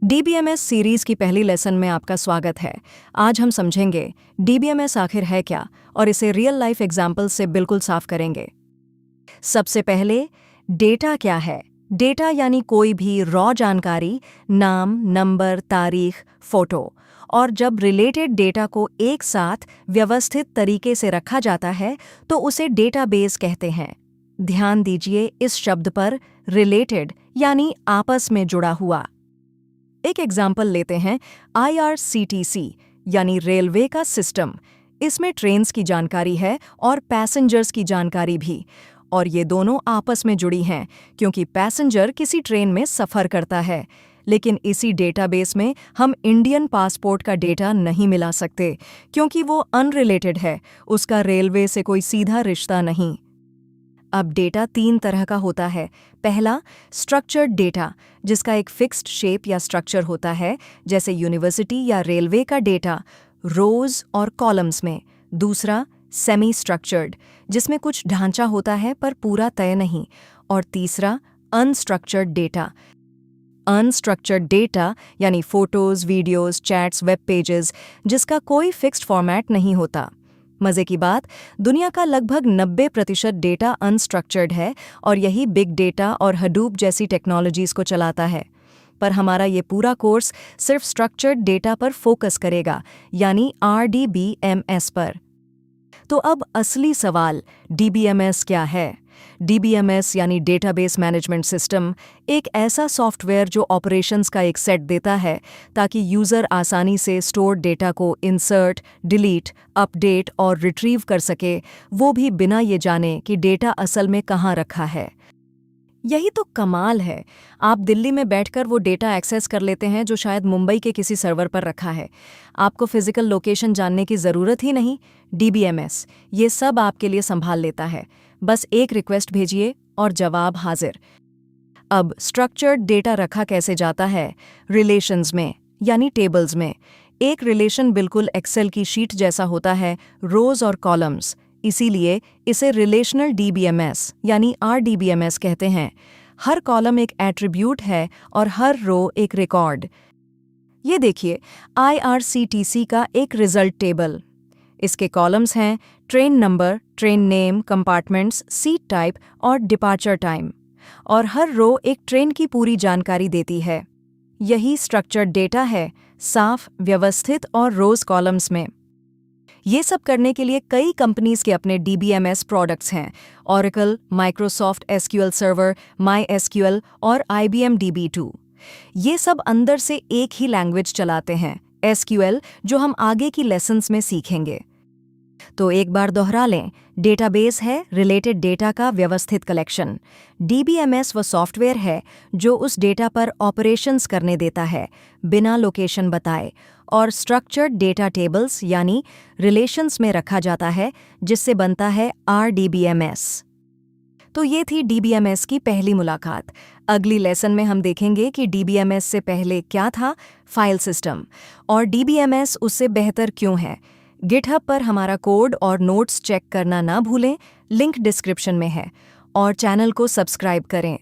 DBMS series की पहली lesson में आपका स्वागत है। आज हम समझेंगे डीबीएमएस आखिर है क्या और इसे रियल लाइफ एग्जाम्पल से बिल्कुल साफ करेंगे। सबसे पहले, डेटा क्या है? डेटा यानी कोई भी रॉ जानकारी, नाम, नंबर, तारीख, फोटो। और जब रिलेटेड डेटा को एक साथ व्यवस्थित तरीके से रखा जाता है तो उसे डेटाबेस कहते हैं। ध्यान दीजिए इस शब्द पर, रिलेटेड यानी आपस में जुड़ा हुआ। एक एग्जाम्पल लेते हैं, IRCTC यानी रेलवे का सिस्टम। इसमें ट्रेन्स की जानकारी है और पैसेंजर्स की जानकारी भी, और ये दोनों आपस में जुड़ी हैं क्योंकि पैसेंजर किसी ट्रेन में सफ़र करता है। लेकिन इसी डेटाबेस में हम इंडियन पासपोर्ट का डेटा नहीं मिला सकते क्योंकि वो अनरिलेटेड है, उसका रेलवे से कोई सीधा रिश्ता नहीं। अब डेटा तीन तरह का होता है। पहला, स्ट्रक्चर्ड डेटा, जिसका एक फिक्स्ड शेप या स्ट्रक्चर होता है, जैसे यूनिवर्सिटी या रेलवे का डेटा, रोज और कॉलम्स में। दूसरा, सेमी स्ट्रक्चर्ड, जिसमें कुछ ढांचा होता है पर पूरा तय नहीं। और तीसरा, अनस्ट्रक्चर्ड डेटा। अनस्ट्रक्चर्ड डेटा यानी photos, videos, chats, web pages, जिसका कोई फिक्स्ड फॉर्मेट नहीं होता। मजे की बात, दुनिया का लगभग 90% डेटा अनस्ट्रक्चर्ड है और यही बिग डेटा और हडूप जैसी टेक्नोलॉजीज को चलाता है। पर हमारा ये पूरा कोर्स सिर्फ स्ट्रक्चर्ड डेटा पर फोकस करेगा, यानी RDBMS पर। तो अब असली सवाल, DBMS क्या है? DBMS यानी डेटाबेस मैनेजमेंट सिस्टम एक ऐसा सॉफ्टवेयर जो ऑपरेशंस का एक सेट देता है ताकि यूज़र आसानी से स्टोर्ड डेटा को इंसर्ट, डिलीट, अपडेट और रिट्रीव कर सके, वो भी बिना ये जाने कि डेटा असल में कहाँ रखा है। यही तो कमाल है। आप दिल्ली में बैठकर वो डेटा एक्सेस कर लेते हैं जो शायद मुंबई के किसी सर्वर पर रखा है। आपको फिजिकल लोकेशन जानने की ज़रूरत ही नहीं। DBMS ये सब आपके लिए संभाल लेता है। बस एक रिक्वेस्ट भेजिए और जवाब हाजिर। अब स्ट्रक्चर्ड डेटा रखा कैसे जाता है? रिलेशंस में, यानी टेबल्स में। एक रिलेशन बिल्कुल एक्सेल की शीट जैसा होता है, रोज और कॉलम्स। इसीलिए इसे रिलेशनल DBMS यानी RDBMS कहते हैं। हर कॉलम एक एट्रीब्यूट है और हर रो एक रिकॉर्ड। ये देखिए, IRCTC का एक रिजल्ट टेबल। इसके कॉलम्स हैं train number, train name, compartments, seat type और डिपार्चर टाइम। और हर रो एक ट्रेन की पूरी जानकारी देती है। यही स्ट्रक्चर्ड डेटा है, साफ, व्यवस्थित और रोज कॉलम्स में। ये सब करने के लिए कई कंपनीज के अपने DBMS प्रोडक्ट्स हैं। Oracle, Microsoft SQL server, MySQL और IBM DB2। ये सब अंदर से एक ही लैंग्वेज चलाते हैं, SQL, जो हम आगे की लेसन्स में सीखेंगे। तो एक बार दोहरा लें, डेटाबेस है रिलेटेड डेटा का व्यवस्थित कलेक्शन। DBMS वो सॉफ्टवेयर है जो उस डेटा पर ऑपरेशंस करने देता है, बिना लोकेशन बताए, और स्ट्रक्चर्ड डेटा टेबल्स यानी रिलेशंस में रखा जाता है, जिससे बनता है RDBMS। तो ये थी DBMS की पहली मुलाकात। अगली लेसन में हम देखेंगे कि DBMS से पहले क्या था, फाइल सिस्टम, और DBMS उससे बेहतर क्यों है। गिटहब पर हमारा कोड और नोट्स चेक करना ना भूलें, लिंक डिस्क्रिप्शन में है। और चैनल को सब्सक्राइब करें